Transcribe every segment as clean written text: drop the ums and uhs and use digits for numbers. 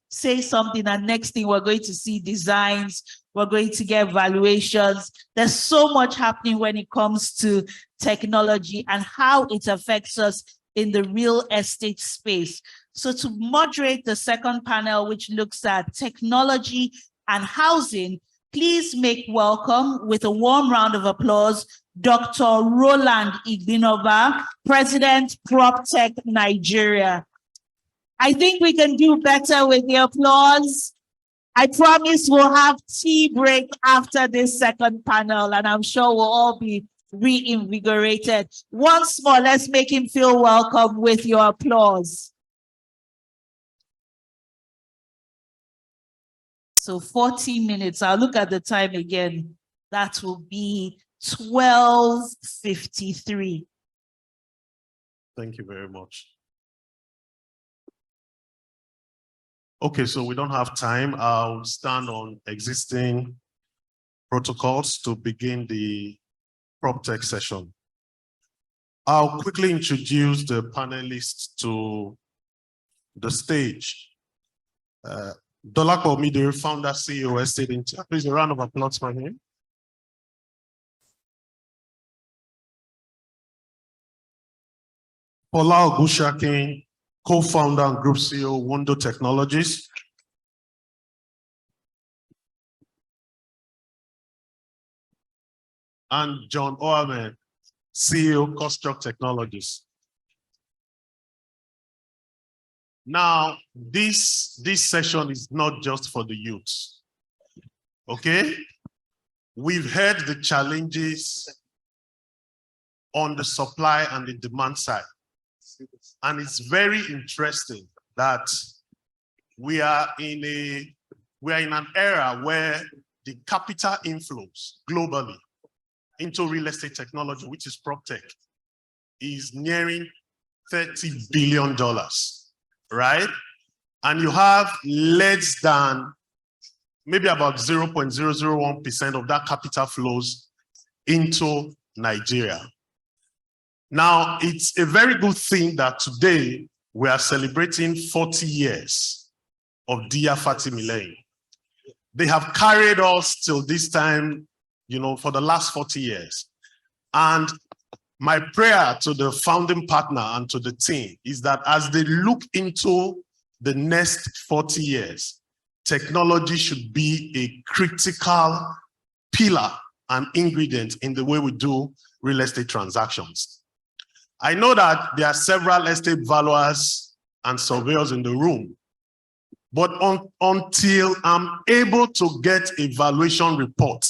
say something, and next thing we're going to see designs, we're going to get valuations. There's so much happening when it comes to technology and how it affects us in the real estate space. So to moderate the second panel, which looks at technology and housing, please make welcome with a warm round of applause, Dr. Roland Igbinoba, President, Proptech Nigeria. I think we can do better with the applause. I promise we'll have tea break after this second panel, and I'm sure we'll all be reinvigorated. Once more, let's make him feel welcome with your applause. So 40 minutes, I'll look at the time again. That will be 12:53. Thank you very much. Okay, so we don't have time. I'll stand on existing protocols to begin the PropTech session. I'll quickly introduce the panelists to the stage. Dolapo Omidire, founder, CEO, Estate Intel. Please, a round of applause for him. Fola Ogunsiakan, co-founder and group CEO, Wondo Technologies. And John Oamen, CEO, Cutstruct Technologies. Now, this session is not just for the youths, okay? We've heard the challenges on the supply and the demand side. And it's very interesting that we are in an era where the capital inflows globally into real estate technology, which is PropTech, is nearing $30 billion, right? And you have less than maybe about 0.001% of that capital flows into Nigeria. Now, it's a very good thing that today we are celebrating 40 years of Dia Fatimilei. They have carried us till this time, you know, for the last 40 years. And my prayer to the founding partner and to the team is that as they look into the next 40 years, technology should be a critical pillar and ingredient in the way we do real estate transactions. I know that there are several estate valuers and surveyors in the room, but until I'm able to get a valuation report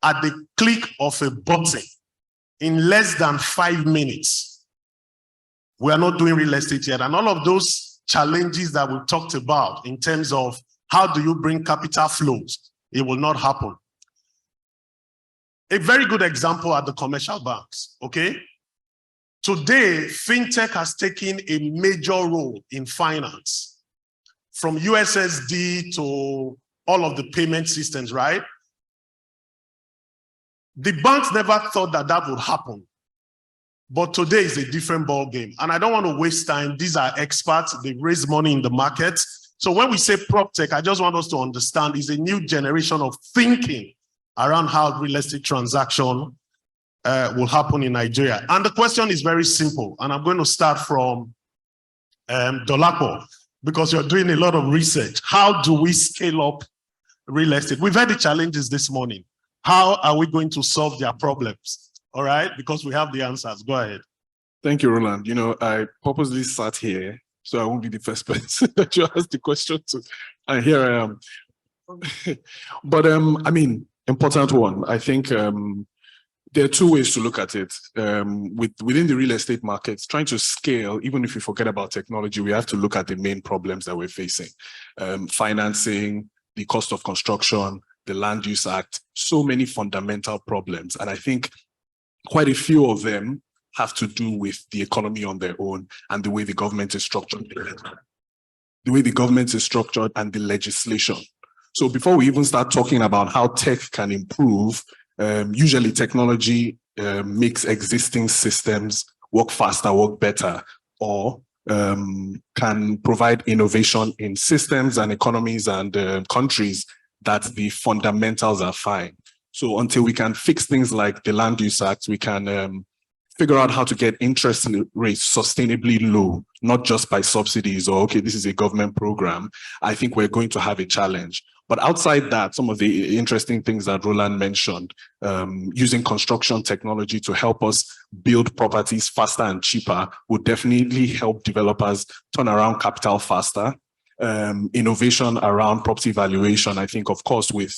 at the click of a button in less than 5 minutes, we are not doing real estate yet. And all of those challenges that we talked about in terms of how do you bring capital flows, it will not happen. A very good example are the commercial banks, okay? Today, fintech has taken a major role in finance, from USSD to all of the payment systems, right? The banks never thought that that would happen, but today is a different ball game. And I don't want to waste time. These are experts. They raise money in the market. So when we say PropTech, I just want us to understand it's a new generation of thinking around how real estate transaction will happen in Nigeria. And the question is very simple. And I'm going to start from Dolapo, because you're doing a lot of research. How do we scale up real estate? We've had the challenges this morning. How are we going to solve their problems? All right, because we have the answers. Go ahead. Thank you, Roland. You know, I purposely sat here so I won't be the first person that you ask the question to. And here I am. But I mean, important one. I think there are two ways to look at it. Within the real estate markets, trying to scale, even if you forget about technology, we have to look at the main problems that we're facing. Financing, the cost of construction, the Land Use Act, so many fundamental problems. And I think quite a few of them have to do with the economy on their own and the way the government is structured. The way the government is structured and the legislation. So before we even start talking about how tech can improve, usually technology makes existing systems work faster, work better, or can provide innovation in systems and economies and countries that the fundamentals are fine. So until we can fix things like the Land Use Act, we can figure out how to get interest rates sustainably low, not just by subsidies or, okay, this is a government program. I think we're going to have a challenge. But outside that, some of the interesting things that Roland mentioned, using construction technology to help us build properties faster and cheaper would definitely help developers turn around capital faster. Innovation around property valuation, I think, of course, with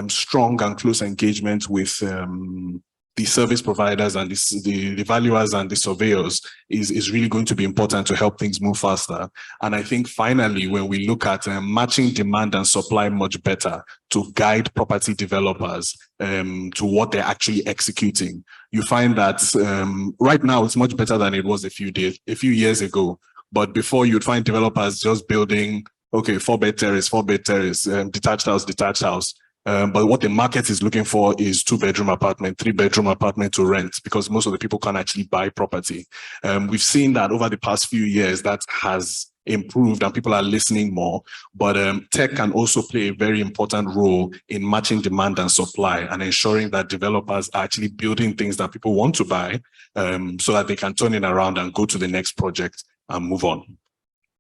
strong and close engagement with the service providers and the valuers and the surveyors is really going to be important to help things move faster. And I think finally, when we look at matching demand and supply much better to guide property developers to what they're actually executing, you find that right now it's much better than it was a few years ago. But before, you'd find developers just building, okay, 4-bed terrace, detached house. But what the market is looking for is 2-bedroom apartment, 3-bedroom apartment to rent, because most of the people can't actually buy property. We've seen that over the past few years that has improved and people are listening more, but tech can also play a very important role in matching demand and supply and ensuring that developers are actually building things that people want to buy so that they can turn it around and go to the next project and move on.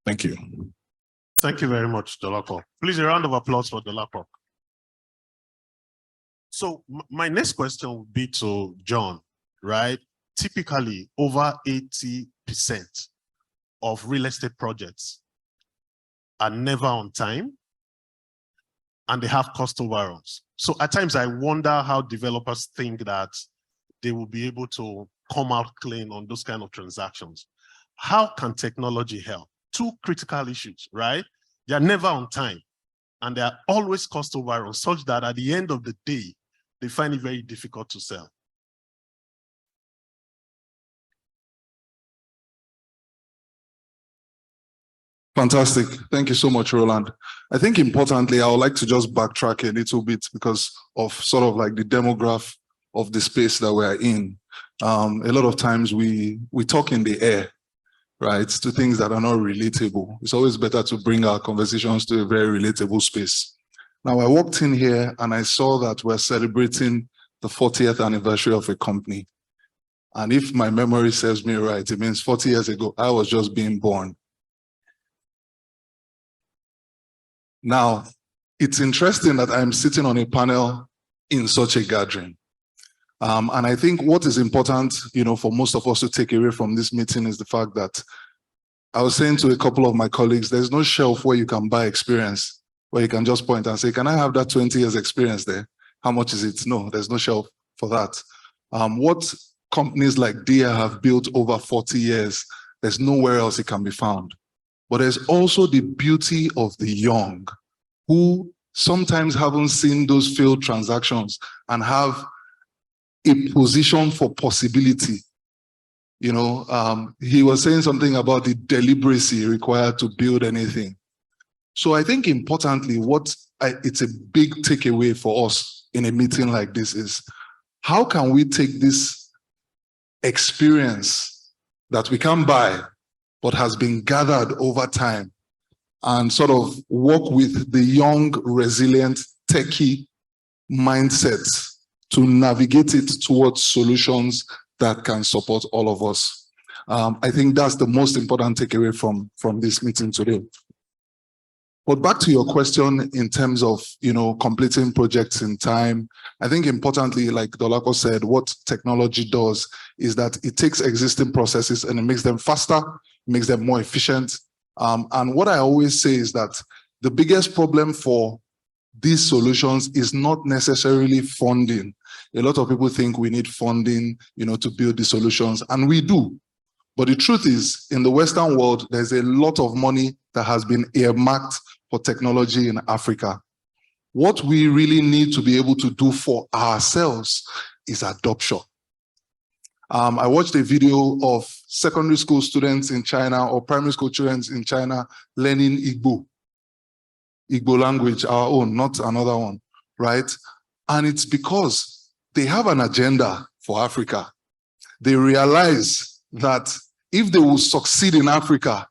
Thank you. Thank you very much, Dolapo. Please, a round of applause for Dolapo. So my next question would be to John, right? Typically, over 80% of real estate projects are never on time and they have cost overruns. So at times I wonder how developers think that they will be able to come out clean on those kind of transactions. How can technology help? Two critical issues, right? They are never on time and they are always cost overruns, such that at the end of the day, they find it very difficult to sell. Fantastic. Thank you so much, Roland. I think importantly, I would like to just backtrack a little bit because of sort of like the demographic of the space that we're in. A lot of times we talk in the air, right, to things that are not relatable. It's always better to bring our conversations to a very relatable space. Now, I walked in here and I saw that we're celebrating the 40th anniversary of a company. And if my memory serves me right, it means 40 years ago, I was just being born. Now, it's interesting that I'm sitting on a panel in such a gathering. And I think what is important, for most of us to take away from this meeting is the fact that I was saying to a couple of my colleagues, there's no shelf where you can buy experience, where you can just point and say, can I have that 20 years experience there? How much is it? No, there's no shelf for that. What companies like DIA have built over 40 years, there's nowhere else it can be found. But there's also the beauty of the young who sometimes haven't seen those failed transactions and have a position for possibility. He was saying something about the deliberacy required to build anything. So I think importantly, it's a big takeaway for us in a meeting like this is, how can we take this experience that we can buy, but has been gathered over time, and sort of work with the young, resilient, techie mindsets to navigate it towards solutions that can support all of us. I think that's the most important takeaway from this meeting today. But back to your question in terms of, completing projects in time, I think importantly, like Dolapo said, what technology does is that it takes existing processes and it makes them faster, makes them more efficient. And what I always say is that the biggest problem for these solutions is not necessarily funding. A lot of people think we need funding, to build the solutions, and we do. But the truth is, in the Western world, there's a lot of money that has been earmarked for technology in Africa. What we really need to be able to do for ourselves is adoption. I watched a video of secondary school students in China or primary school students in China learning Igbo language, our own, not another one, right? And it's because they have an agenda for Africa. They realize that if they will succeed in Africa,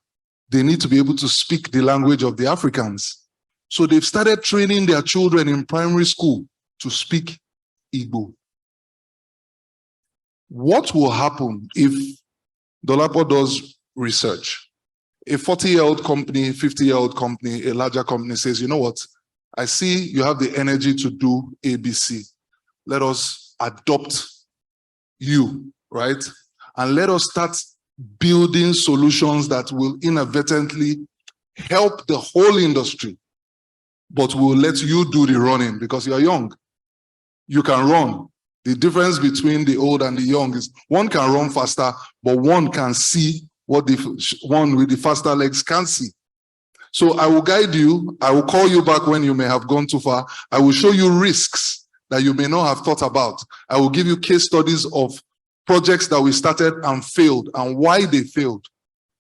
they need to be able to speak the language of the Africans. So they've started training their children in primary school to speak Igbo. What will happen if Dolapo does research? A 40-year-old company, 50-year-old company, a larger company says, you know what? I see you have the energy to do ABC. Let us adopt you, right? And let us start building solutions that will inadvertently help the whole industry, but we'll let you do the running because you're young. You can run. The difference between the old and the young is one can run faster, but one can see what the one with the faster legs can see. So I will guide you. I will call you back when you may have gone too far. I will show you risks that you may not have thought about. I will give you case studies of projects that we started and failed and why they failed.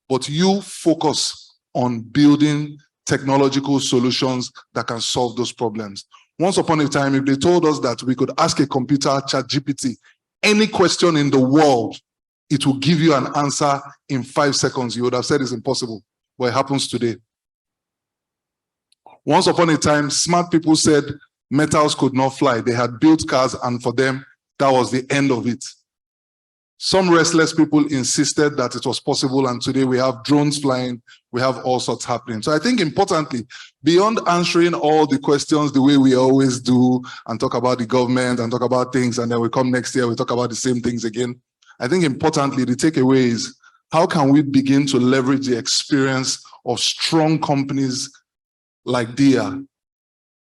But you focus on building technological solutions that can solve those problems. Once upon a time, if they told us that we could ask a computer, ChatGPT, any question in the world, it will give you an answer in 5 seconds, you would have said it's impossible, but it happens today. Once upon a time, smart people said metals could not fly. They had built cars, and for them, that was the end of it. Some restless people insisted that it was possible, and today we have drones flying, we have all sorts happening. So I think importantly, beyond answering all the questions the way we always do and talk about the government and talk about things, and then we come next year, we talk about the same things again, I think importantly, the takeaway is how can we begin to leverage the experience of strong companies like DIA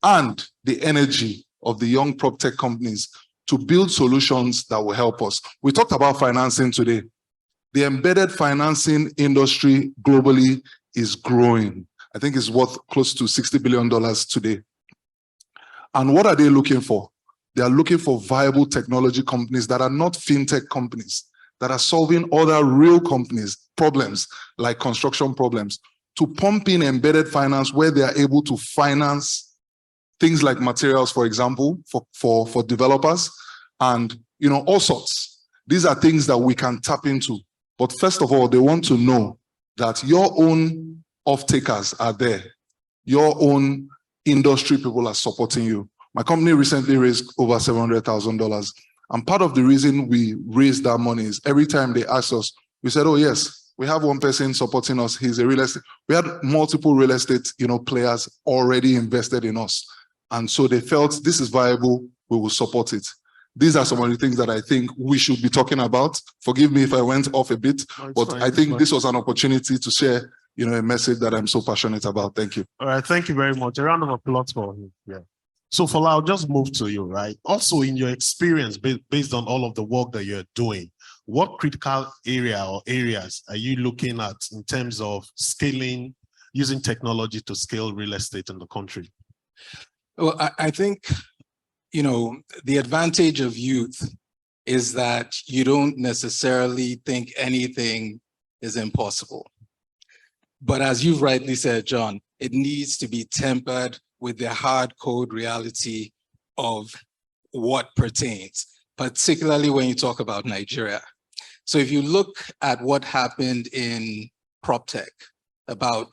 and the energy of the young PropTech companies to build solutions that will help us. We talked about financing today. The embedded financing industry globally is growing. I think it's worth close to $60 billion today. And what are they looking for? They are looking for viable technology companies that are not fintech companies, that are solving other real companies' problems, like construction problems, to pump in embedded finance where they are able to finance things like materials, for example, for developers, and all sorts. These are things that we can tap into. But first of all, they want to know that your own off-takers are there. Your own industry people are supporting you. My company recently raised over $700,000. And part of the reason we raised that money is every time they asked us, we said, oh yes, we have one person supporting us. He's a real estate. We had multiple real estate, players already invested in us. And so they felt this is viable, we will support it. These are some of the things that I think we should be talking about. Forgive me if I went off a bit, but I think this was an opportunity to share, a message that I'm so passionate about. Thank you. All right, thank you very much. A round of applause for him. Yeah. So Fola, I'll just move to you, right? Also, in your experience, based on all of the work that you're doing, what critical area or areas are you looking at in terms of scaling, using technology to scale real estate in the country? Well, I think, the advantage of youth is that you don't necessarily think anything is impossible. But as you've rightly said, John, it needs to be tempered with the hard code reality of what pertains, particularly when you talk about Nigeria. So if you look at what happened in PropTech about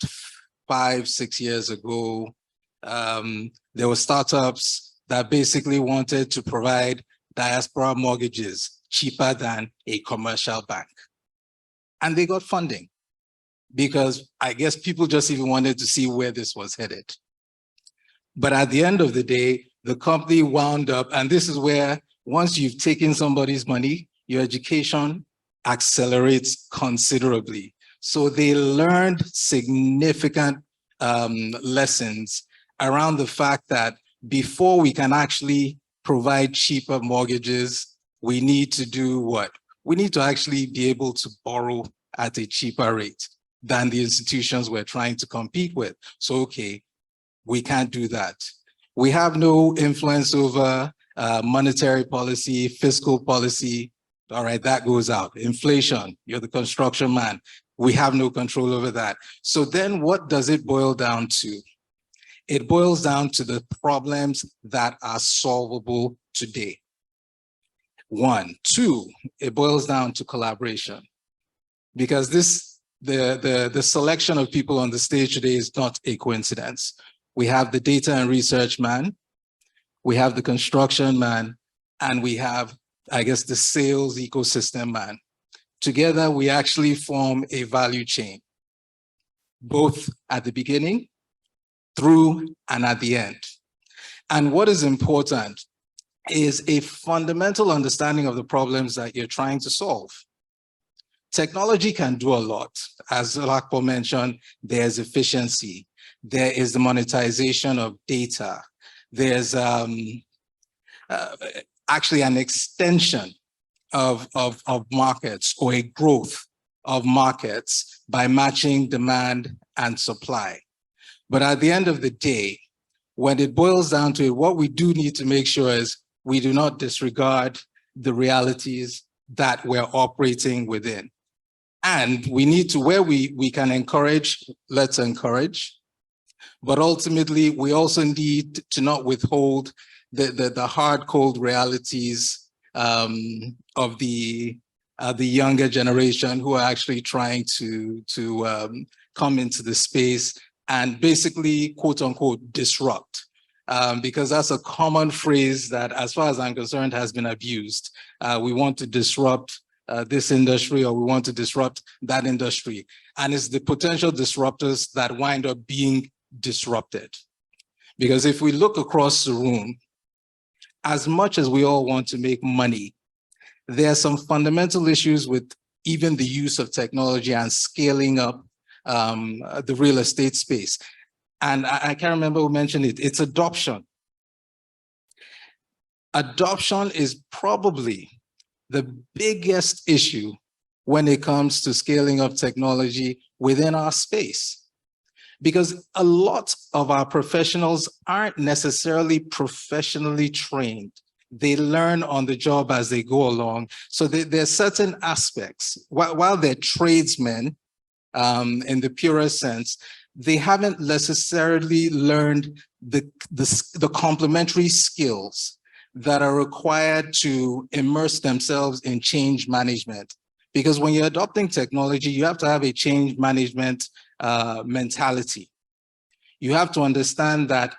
5-6 years ago, there were startups that basically wanted to provide diaspora mortgages cheaper than a commercial bank. And they got funding because I guess people just even wanted to see where this was headed. But at the end of the day, the company wound up, and this is where once you've taken somebody's money, your education accelerates considerably. So they learned significant lessons around the fact that before we can actually provide cheaper mortgages, we need to do what? We need to actually be able to borrow at a cheaper rate than the institutions we're trying to compete with. So, okay, we can't do that. We have no influence over monetary policy, fiscal policy. All right, that goes out. Inflation, you're the construction man. We have no control over that. So then what does it boil down to? It boils down to the problems that are solvable today. 1. 2, it boils down to collaboration. because the selection of people on the stage today is not a coincidence. We have the data and research man, we have the construction man, and we have, I guess, the sales ecosystem man. Together, we actually form a value chain, both at the beginning, through, and at the end. And what is important is a fundamental understanding of the problems that you're trying to solve. Technology can do a lot. As Dolapo mentioned, there's efficiency. There is the monetization of data. There's actually an extension of markets, or a growth of markets by matching demand and supply. But at the end of the day, when it boils down to it, what we do need to make sure is we do not disregard the realities that we're operating within. And we need to, where we can encourage, let's encourage. But ultimately, we also need to not withhold the hard, cold realities of the younger generation who are actually trying to come into the space and basically, quote unquote, disrupt. Because that's a common phrase that, as far as I'm concerned, has been abused. We want to disrupt this industry, or we want to disrupt that industry. And it's the potential disruptors that wind up being disrupted. Because if we look across the room, as much as we all want to make money, there are some fundamental issues with even the use of technology and scaling up the real estate space. And I can't remember who mentioned it, it's adoption. Adoption is probably the biggest issue when it comes to scaling up technology within our space. Because a lot of our professionals aren't necessarily professionally trained. They learn on the job as they go along. So there are certain aspects, while they're tradesmen in the purest sense, they haven't necessarily learned the complementary skills that are required to immerse themselves in change management. Because when you're adopting technology, you have to have a change management mentality. You have to understand that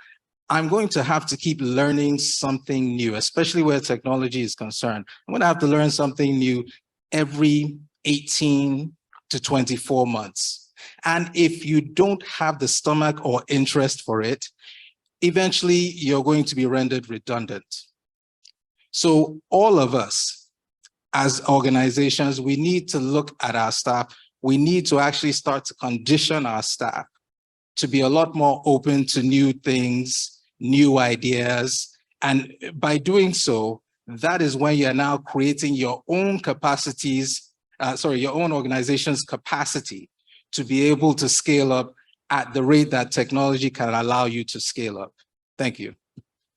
I'm going to have to keep learning something new, especially where technology is concerned. I'm going to have to learn something new every 18 to 24 months. And if you don't have the stomach or interest for it, eventually you're going to be rendered redundant. So all of us as organizations, we need to look at our staff. We need to actually start to condition our staff to be a lot more open to new things, new ideas. And by doing so, that is when you're now creating your own capacities, your own organization's capacity to be able to scale up at the rate that technology can allow you to scale up. Thank you.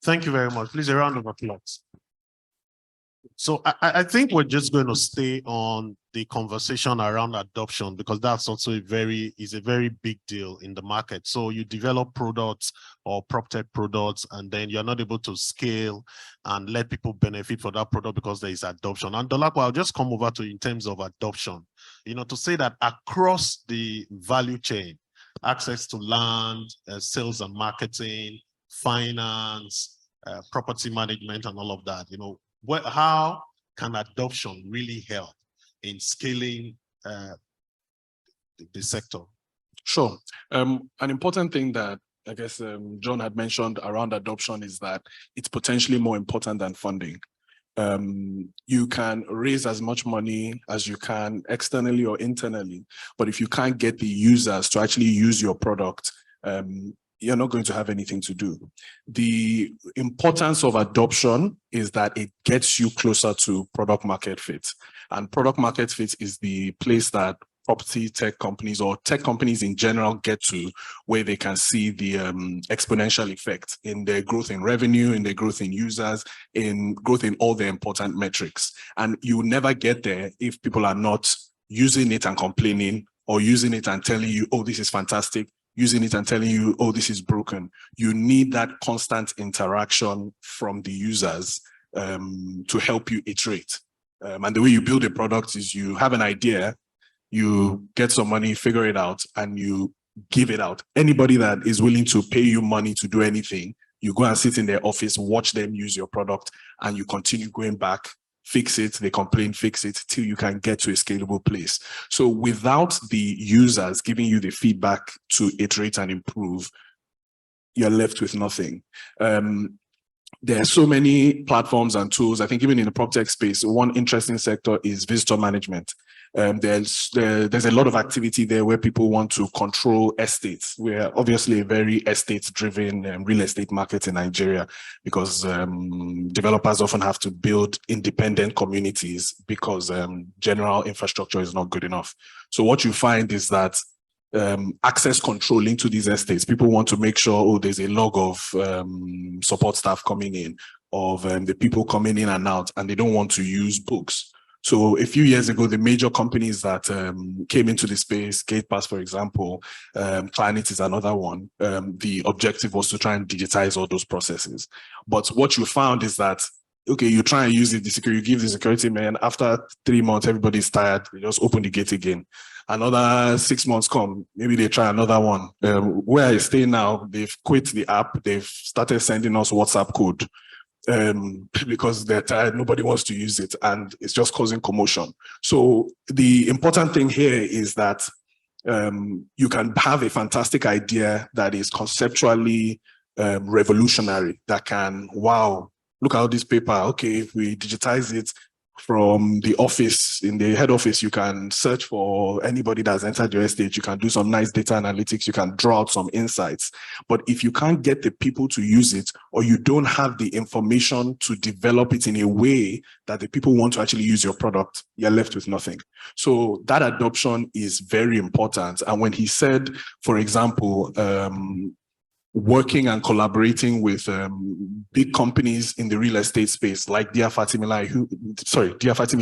Thank you very much. Please, a round of applause. So I think we're just going to stay on the conversation around adoption, because that's also a very big deal in the market. So you develop products or Proptech products, and then you're not able to scale and let people benefit for that product because there is adoption. And Dolapo, I'll just come over to you in terms of adoption, to say that across the value chain, access to land, sales and marketing, finance, property management, and all of that, how can adoption really help in scaling the sector? Sure. An important thing that I guess John had mentioned around adoption is that it's potentially more important than funding. You can raise as much money as you can externally or internally, but if you can't get the users to actually use your product, you're not going to have anything to do. The importance of adoption is that it gets you closer to product market fit. And product market fit is the place that property tech companies or tech companies in general get to, where they can see the exponential effect in their growth in revenue, in their growth in users, in growth in all the important metrics. And you will never get there if people are not using it and complaining, or using it and telling you, oh, this is fantastic, using it and telling you, oh, this is broken. You need that constant interaction from the users to help you iterate. And the way you build a product is you have an idea, You get some money, figure it out, and you give it out. Anybody that is willing to pay you money to do anything, you go and sit in their office, watch them use your product, and you continue going back, fix it, they complain, fix it, till you can get to a scalable place. So without the users giving you the feedback to iterate and improve, you're left with nothing. There are so many platforms and tools. I think even in the PropTech space, one interesting sector is visitor management. There's a lot of activity there where people want to control estates. We're obviously a very estate-driven real estate market in Nigeria, because developers often have to build independent communities because general infrastructure is not good enough. So what you find is that access control into these estates, people want to make sure, oh, there's a log of support staff coming in, of the people coming in and out, and they don't want to use books. So a few years ago, the major companies that came into the space, GatePass, for example, Planet is another one. The objective was to try and digitize all those processes. But what you found is that, okay, you try and use it, you give the security man, after 3 months, everybody's tired, they just open the gate again. Another 6 months come, maybe they try another one. Where I stay now, they've quit the app, they've started sending us WhatsApp code because they're tired, nobody wants to use it, and it's just causing commotion. So the important thing here is that you can have a fantastic idea that is conceptually revolutionary, that can, wow, look at all this paper. Okay, if we digitize it from the office, in the head office, you can search for anybody that's entered your estate. You can do some nice data analytics. You can draw out some insights. But if you can't get the people to use it, or you don't have the information to develop it in a way that the people want to actually use your product, you're left with nothing. So that adoption is very important. And when he said, for example, working and collaborating with big companies in the real estate space, like Dia Fatimi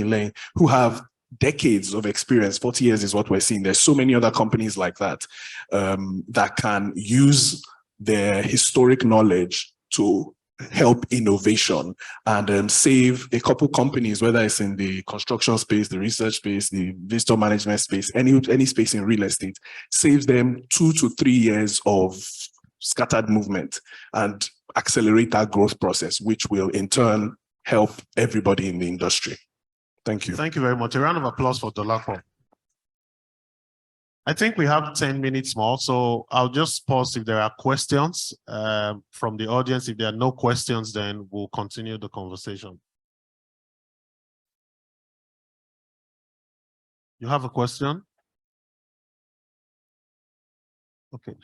Lane, who have decades of experience. 40 years is what we're seeing. There's so many other companies like that that can use their historic knowledge to help innovation and save a couple companies, whether it's in the construction space, the research space, the visitor management space, any space in real estate, saves them 2 to 3 years of scattered movement and accelerate that growth process, which will in turn help everybody in the industry. Thank you. Thank you very much. A round of applause for Dolapo. I think we have 10 minutes more, so I'll just pause if there are questions from the audience. If there are no questions, then we'll continue the conversation. You have a question? Okay.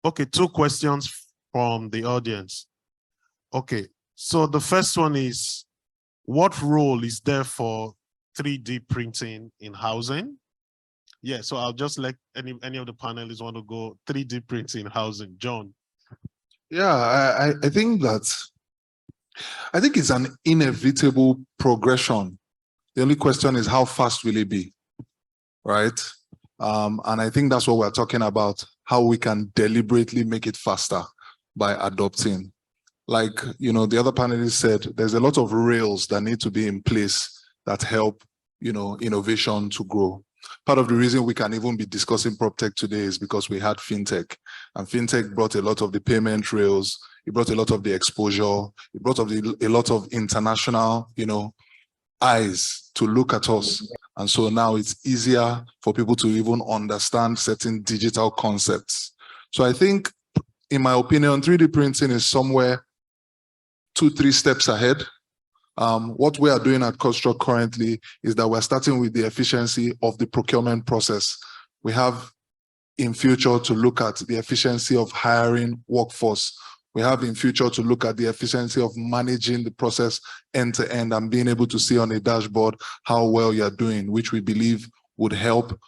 Okay, 2 questions from the audience. Okay, so the first one is, what role is there for 3D printing in housing? Yeah, so I'll just let any of the panelists want to go 3D printing in housing. John. Yeah, I think it's an inevitable progression. The only question is, how fast will it be, right? And I think that's what we're talking about, how we can deliberately make it faster by adopting. Like, you know, the other panelists said, there's a lot of rails that need to be in place that help, you know, innovation to grow. Part of the reason we can even be discussing PropTech today is because we had FinTech, and FinTech brought a lot of the payment rails, it brought a lot of the exposure, it brought a lot of international, you know, eyes to look at us. And so now it's easier for people to even understand certain digital concepts. So I think, in my opinion, 3D printing is somewhere 2-3 steps ahead. What we are doing at Cutstruct currently is that we're starting with the efficiency of the procurement process. We have in future to look at the efficiency of hiring workforce. We have in future to look at the efficiency of managing the process end to end and being able to see on a dashboard how well you're doing, which we believe would help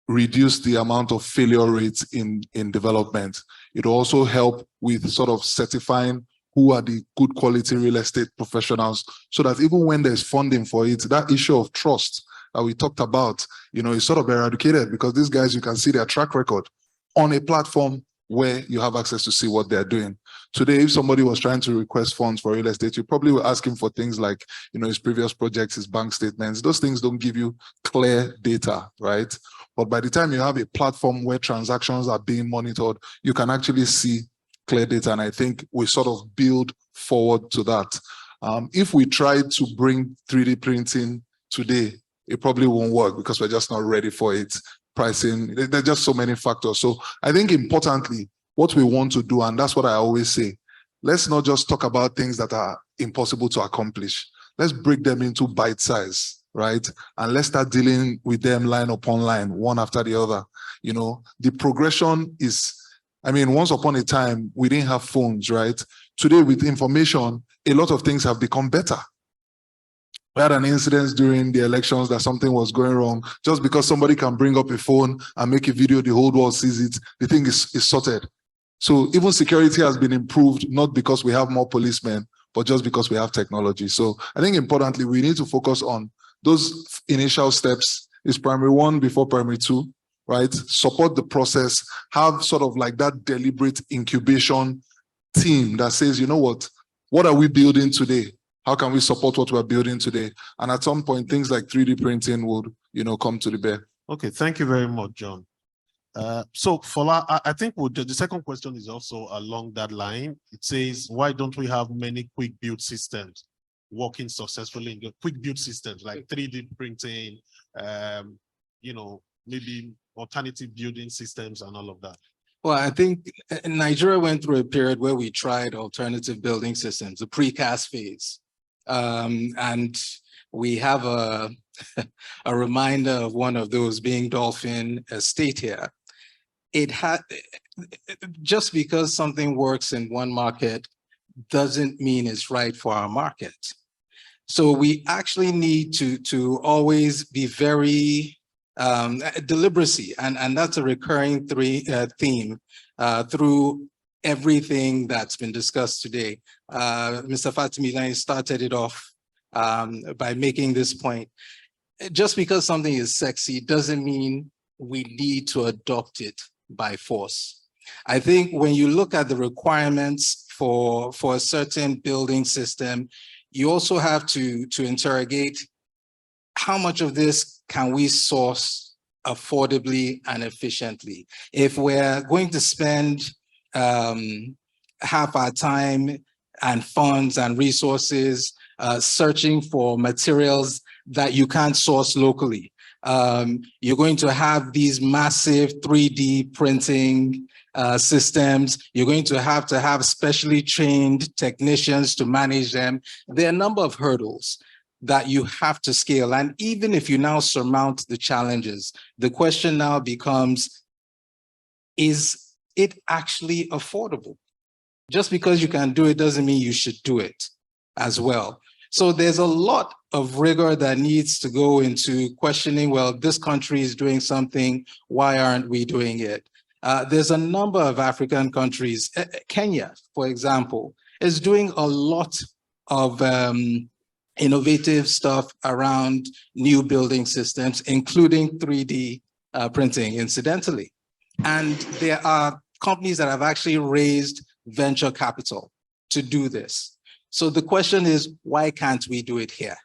reduce the amount of failure rates in development. It will also help with sort of certifying who are the good quality real estate professionals, so that even when there's funding for it, that issue of trust that we talked about, you know, is sort of eradicated, because these guys, you can see their track record on a platform where you have access to see what they're doing. Today, if somebody was trying to request funds for real estate, you probably were asking for things like, his previous projects, his bank statements. Those things don't give you clear data, right? But by the time you have a platform where transactions are being monitored, you can actually see clear data. And I think we sort of build forward to that. If we try to bring 3D printing today, it probably won't work because we're just not ready for it. Pricing, there's just so many factors. So I think importantly, what we want to do, and that's what I always say, let's not just talk about things that are impossible to accomplish. Let's break them into bite size, right? And let's start dealing with them line upon line, one after the other. The progression is, once upon a time, we didn't have phones, right? Today with information, a lot of things have become better. We had an incident during the elections that something was going wrong. Just because somebody can bring up a phone and make a video, the whole world sees it, the thing is sorted. So even security has been improved, not because we have more policemen, but just because we have technology. So I think importantly, we need to focus on those initial steps. Is primary 1 before primary 2, right? Support the process, have sort of like that deliberate incubation team that says, what are we building today? How can we support what we're building today? And at some point, things like 3D printing would, come to the bear. Okay, thank you very much, John. So Fola, I think the second question is also along that line. It says, why don't we have many quick build systems working successfully in the quick build systems like 3D printing, maybe alternative building systems and all of that? Well, I think Nigeria went through a period where we tried alternative building systems, the precast phase. And we have a reminder of one of those being Dolphin Estate here. Just because something works in one market doesn't mean it's right for our market. So we actually need to always be very deliberacy, and that's a recurring theme through everything that's been discussed today. Mr. Fatimi started it off by making this point. Just because something is sexy doesn't mean we need to adopt it by force. I think when you look at the requirements for a certain building system, you also have to interrogate how much of this can we source affordably and efficiently. If we're going to spend half our time and funds and resources searching for materials that you can't source locally, you're going to have these massive 3D printing systems. You're going to have specially trained technicians to manage them. There are a number of hurdles that you have to scale. And even if you now surmount the challenges, the question now becomes, is it actually affordable? Just because you can do it doesn't mean you should do it as well. So there's a lot of rigor that needs to go into questioning, well, this country is doing something, why aren't we doing it? There's a number of African countries. Kenya, for example, is doing a lot of innovative stuff around new building systems, including 3D printing, incidentally. And there are companies that have actually raised venture capital to do this. So the question is, why can't we do it here?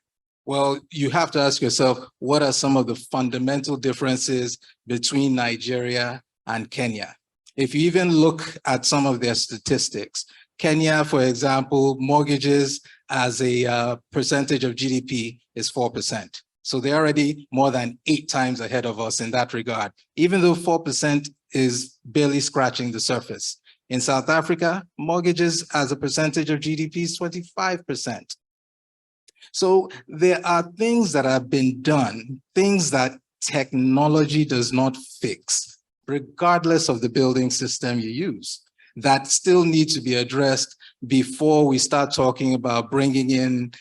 Well, you have to ask yourself, what are some of the fundamental differences between Nigeria and Kenya? If you even look at some of their statistics, Kenya, for example, mortgages as a percentage of GDP is 4%. So they're already more than 8 times ahead of us in that regard, even though 4% is barely scratching the surface. In South Africa, mortgages as a percentage of GDP is 25%. So there are things that have been done, things that technology does not fix, regardless of the building system you use, that still need to be addressed before we start talking about bringing in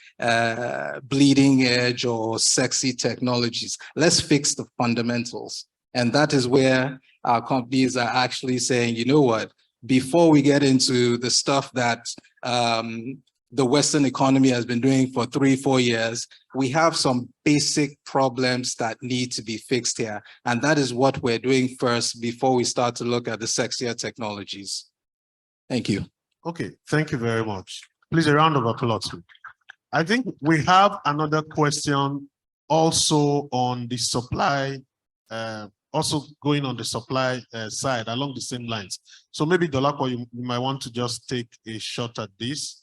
bleeding edge or sexy technologies. Let's fix the fundamentals. And that is where our companies are actually saying, you know what, before we get into the stuff that the Western economy has been doing for 3-4 years, we have some basic problems that need to be fixed here. And that is what we're doing first before we start to look at the sexier technologies. Thank you. Okay, thank you very much. Please, a round of applause. I think we have another question also on the supply, also going on the supply side along the same lines. So maybe Dolapo, you might want to just take a shot at this.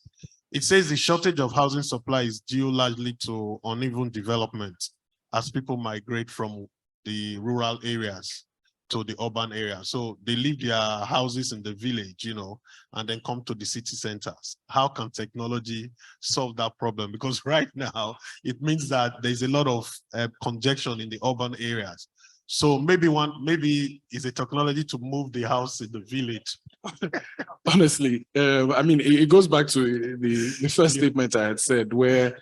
It says the shortage of housing supply is due largely to uneven development as people migrate from the rural areas to the urban area. So they leave their houses in the village, you know, and then come to the city centers. How can technology solve that problem? Because right now, it means that there's a lot of congestion in the urban areas. So maybe it's a technology to move the house in the village. Honestly, I mean, it goes back to the first statement I had said, where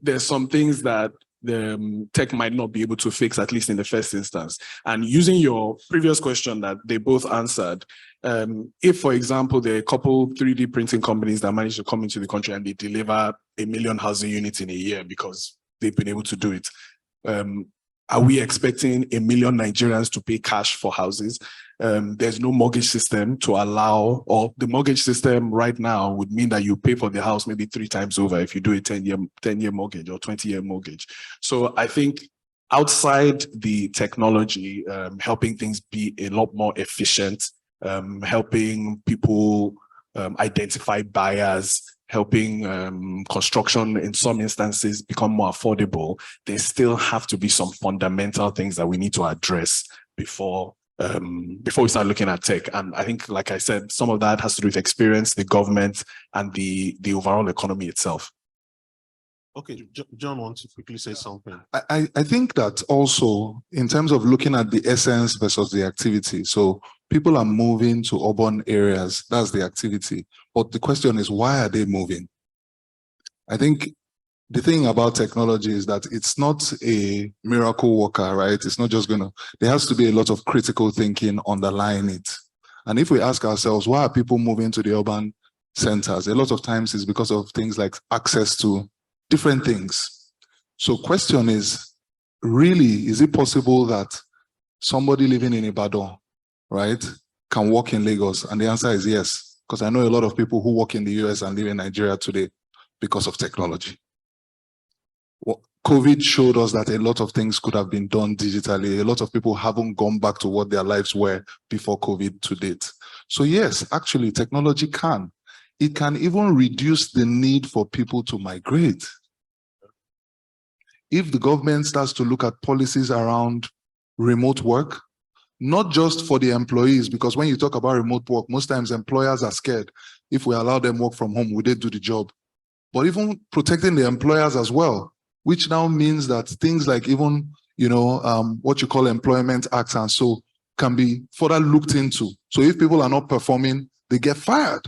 there's some things that the tech might not be able to fix, at least in the first instance. And using your previous question that they both answered, if, for example, there are a couple 3D printing companies that manage to come into the country and they deliver 1 million housing units in a year because they've been able to do it, are we expecting 1 million Nigerians to pay cash for houses? There's no mortgage system to allow, or the mortgage system right now would mean that you pay for the house maybe 3 times over if you do a 10-year mortgage or 20-year mortgage. So I think outside the technology, helping things be a lot more efficient, helping people identify buyers, helping construction in some instances become more affordable, there still have to be some fundamental things that we need to address before we start looking at tech. And I think, like I said, some of that has to do with experience, the government, and the overall economy itself. Okay, John wants to quickly say something. I think that also in terms of looking at the essence versus the activity. So people are moving to urban areas, that's the activity. But the question is, why are they moving? I think the thing about technology is that it's not a miracle worker, right? It's not just there has to be a lot of critical thinking underlying it. And if we ask ourselves, why are people moving to the urban centers? A lot of times it's because of things like access to different things. So question is, really, is it possible that somebody living in Ibadan, right, can work in Lagos? And the answer is yes, because I know a lot of people who work in the US and live in Nigeria today because of technology. Well, COVID showed us that a lot of things could have been done digitally. A lot of people haven't gone back to what their lives were before COVID to date. So yes, actually technology can. It can even reduce the need for people to migrate. If the government starts to look at policies around remote work, not just for the employees, because when you talk about remote work, most times employers are scared. If we allow them work from home, will they do the job? But even protecting the employers as well, which now means that things like even, what you call employment acts and so can be further looked into. So if people are not performing, they get fired,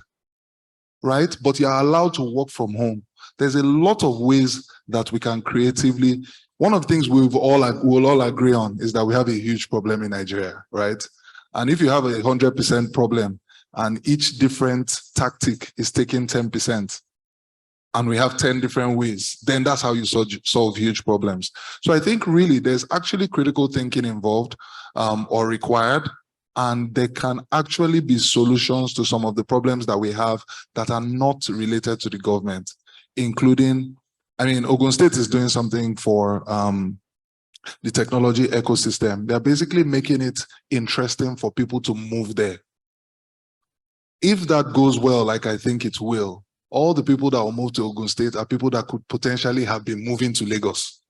right? But you are allowed to work from home. There's a lot of ways that we can creatively. One of the things we'll all agree on is that we have a huge problem in Nigeria, right? And if you have 100% problem and each different tactic is taking 10%, and we have 10 different ways, then that's how you solve huge problems. So I think really there's actually critical thinking involved or required, and there can actually be solutions to some of the problems that we have that are not related to the government, including, Ogun State is doing something for the technology ecosystem. They're basically making it interesting for people to move there. If that goes well, like I think it will, all the people that will move to Ogun State are people that could potentially have been moving to Lagos.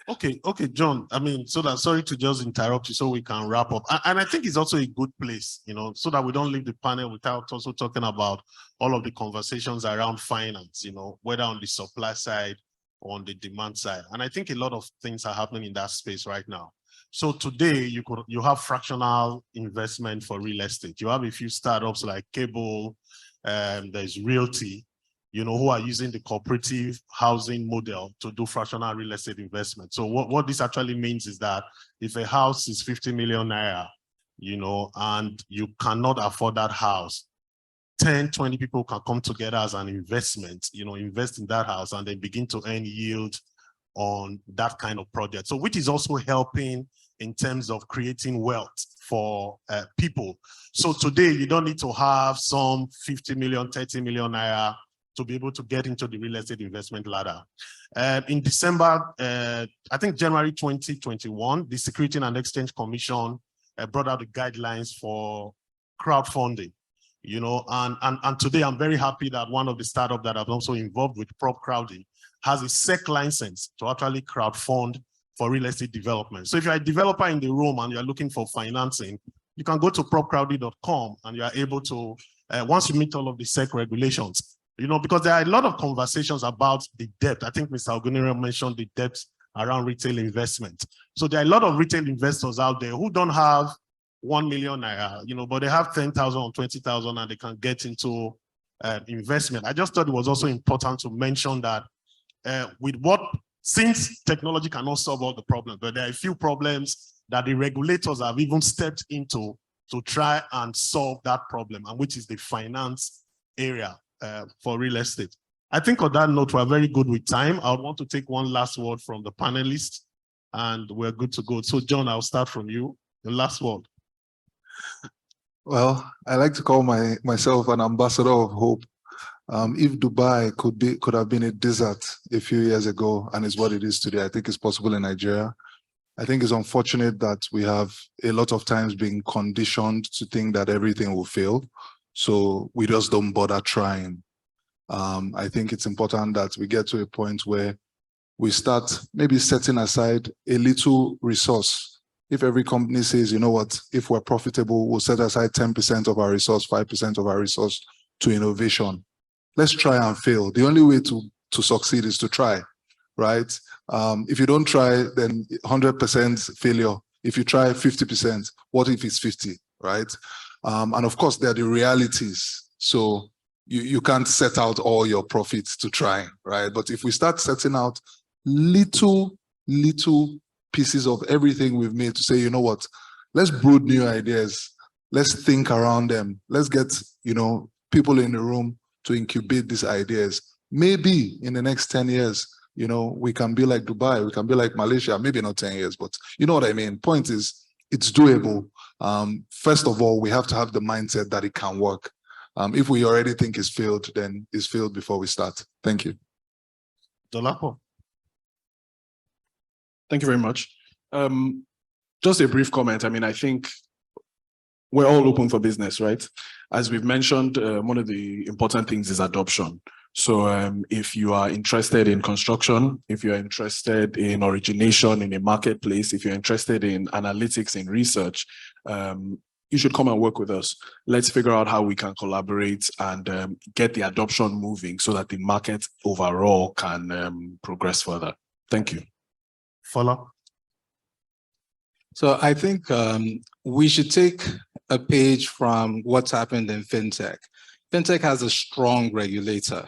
Okay, John. Sorry to just interrupt you so we can wrap up. And I think it's also a good place, so that we don't leave the panel without also talking about all of the conversations around finance, whether on the supply side or on the demand side. And I think a lot of things are happening in that space right now. So today you have fractional investment for real estate. You have a few startups like Cable, there's Realty, who are using the cooperative housing model to do fractional real estate investment. So what this actually means is that if a house is 50 million naira, and you cannot afford that house, 10, 20 people can come together as an investment, invest in that house and then begin to earn yield on that kind of project. So which is also helping in terms of creating wealth for people. So today, you don't need to have some 50 million, 30 million naira to be able to get into the real estate investment ladder. In December, I think January 2021, the Securities and Exchange Commission brought out the guidelines for crowdfunding. You know, and today I'm very happy that one of the startups that I'm also involved with, Prop Crowding, has a SEC license to actually crowdfund for real estate development. So if you're a developer in the room and you're looking for financing, you can go to propcrowding.com and you are able to, once you meet all of the SEC regulations, you know, because there are a lot of conversations about the debt. I think Mr. Ogunire mentioned the debt around retail investment. So there are a lot of retail investors out there who don't have 1 million naira, you know, but they have 10,000 or 20,000 and they can get into investment. I just thought it was also important to mention that since technology cannot solve all the problems, but there are a few problems that the regulators have even stepped into to try and solve that problem, and which is the finance area for real estate. I think on that note, we're very good with time. I would want to take one last word from the panelists and we're good to go. So John, I'll start from you. The last word. Well, I like to call myself an ambassador of hope. If Dubai could have been a desert a few years ago and is what it is today, I think it's possible in Nigeria. I think it's unfortunate that we have a lot of times been conditioned to think that everything will fail. So we just don't bother trying. I think it's important that we get to a point where we start maybe setting aside a little resource. If every company says, you know what, if we're profitable, we'll set aside 10% of our resource, 5% of our resource to innovation. Let's try and fail. The only way to succeed is to try, right? If you don't try, then 100% failure. If you try 50%, what if it's 50, right? And of course, there are the realities. So you can't set out all your profits to try, right? But if we start setting out little pieces of everything we've made to say, you know what, let's brood new ideas. Let's think around them. Let's get, you know, people in the room to incubate these ideas. Maybe in the next 10 years, you know, we can be like Dubai, we can be like Malaysia, maybe not 10 years, but you know what I mean? Point is, it's doable. First of all, we have to have the mindset that it can work. If we already think it's failed, then it's failed before we start. Thank you. Dolapo. Thank you very much. Just a brief comment. I mean, I think we're all open for business, right? As we've mentioned, one of the important things is adoption. So if you are interested in construction, if you're interested in origination in a marketplace, if you're interested in analytics, in research, you should come and work with us. Let's figure out how we can collaborate and get the adoption moving so that the market overall can progress further. Thank you. Fola. So I think we should take a page from what's happened in fintech. Fintech has a strong regulator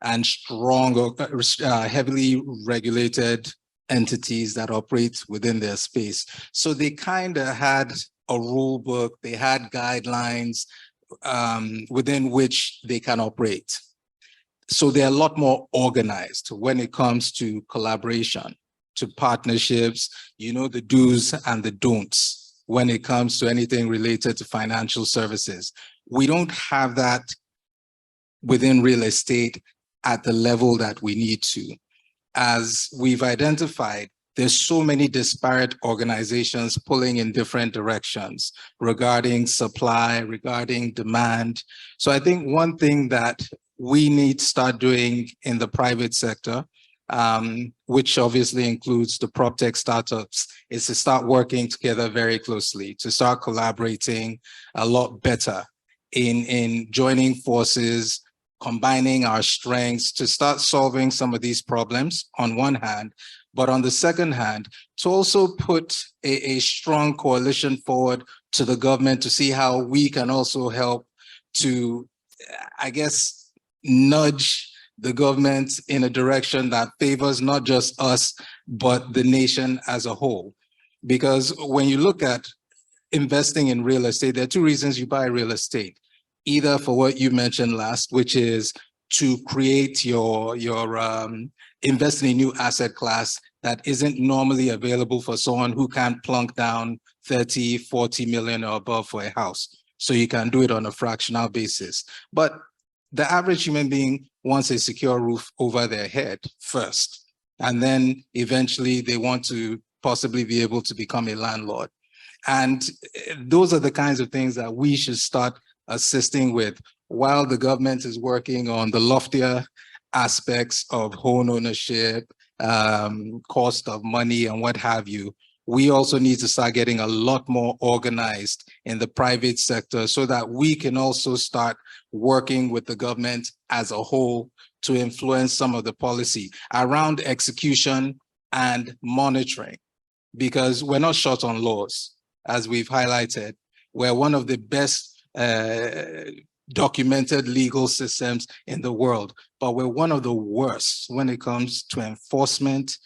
and strong, heavily regulated entities that operate within their space. So they kind of had a rule book, they had guidelines within which they can operate. So they're a lot more organized when it comes to collaboration, to partnerships, you know, the do's and the don'ts when it comes to anything related to financial services. We don't have that within real estate at the level that we need to. As we've identified, there's so many disparate organizations pulling in different directions regarding supply, regarding demand. So I think one thing that we need to start doing in the private sector, which obviously includes the Proptech startups, is to start working together very closely, to start collaborating a lot better in joining forces, combining our strengths to start solving some of these problems on one hand, but on the second hand, to also put a strong coalition forward to the government to see how we can also help to, I guess, nudge the government in a direction that favors not just us, but the nation as a whole. Because when you look at investing in real estate, there are two reasons you buy real estate. Either for what you mentioned last, which is to create your invest in a new asset class that isn't normally available for someone who can't plunk down 30, 40 million or above for a house. So you can do it on a fractional basis. But the average human being wants a secure roof over their head first. And then eventually they want to possibly be able to become a landlord. And those are the kinds of things that we should start assisting with while the government is working on the loftier aspects of home ownership, cost of money and what have you. We also need to start getting a lot more organized in the private sector so that we can also start working with the government as a whole to influence some of the policy around execution and monitoring, because we're not short on laws, as we've highlighted. We're one of the best documented legal systems in the world, but we're one of the worst when it comes to enforcement,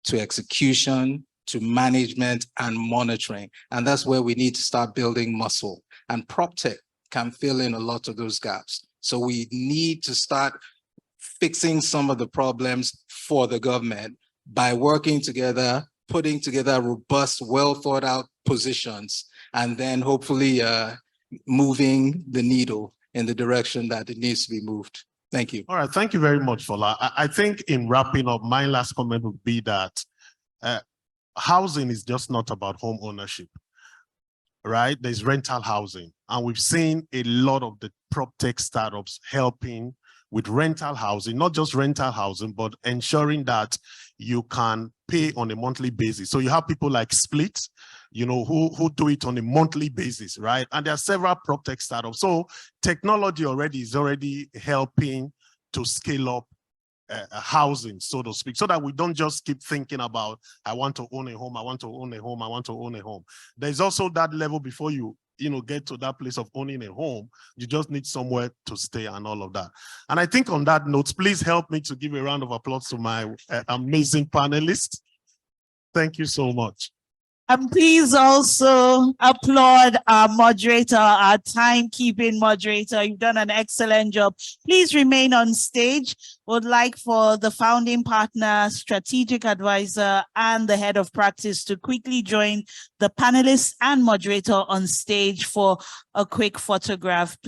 to execution, to management and monitoring. And that's where we need to start building muscle. And Proptech can fill in a lot of those gaps. So we need to start fixing some of the problems for the government by working together, putting together robust, well thought out positions, and then hopefully moving the needle in the direction that it needs to be moved. Thank you. All right, thank you very much, Fola. I think in wrapping up, my last comment would be that housing is just not about home ownership, right? There's rental housing, and we've seen a lot of the PropTech startups helping with rental housing, not just rental housing, but ensuring that you can pay on a monthly basis. So you have people like Split, you know, who do it on a monthly basis, right? And there are several PropTech startups. So technology is already helping to scale up housing, so to speak, so that we don't just keep thinking about, I want to own a home, I want to own a home, I want to own a home. There's also that level before you get to that place of owning a home. You just need somewhere to stay and all of that. And I think on that note, please help me to give a round of applause to my amazing panelists. Thank you so much. And please also applaud our moderator, our timekeeping moderator. You've done an excellent job. Please remain on stage. Would like for the founding partner, strategic advisor, and the head of practice to quickly join the panelists and moderator on stage for a quick photograph.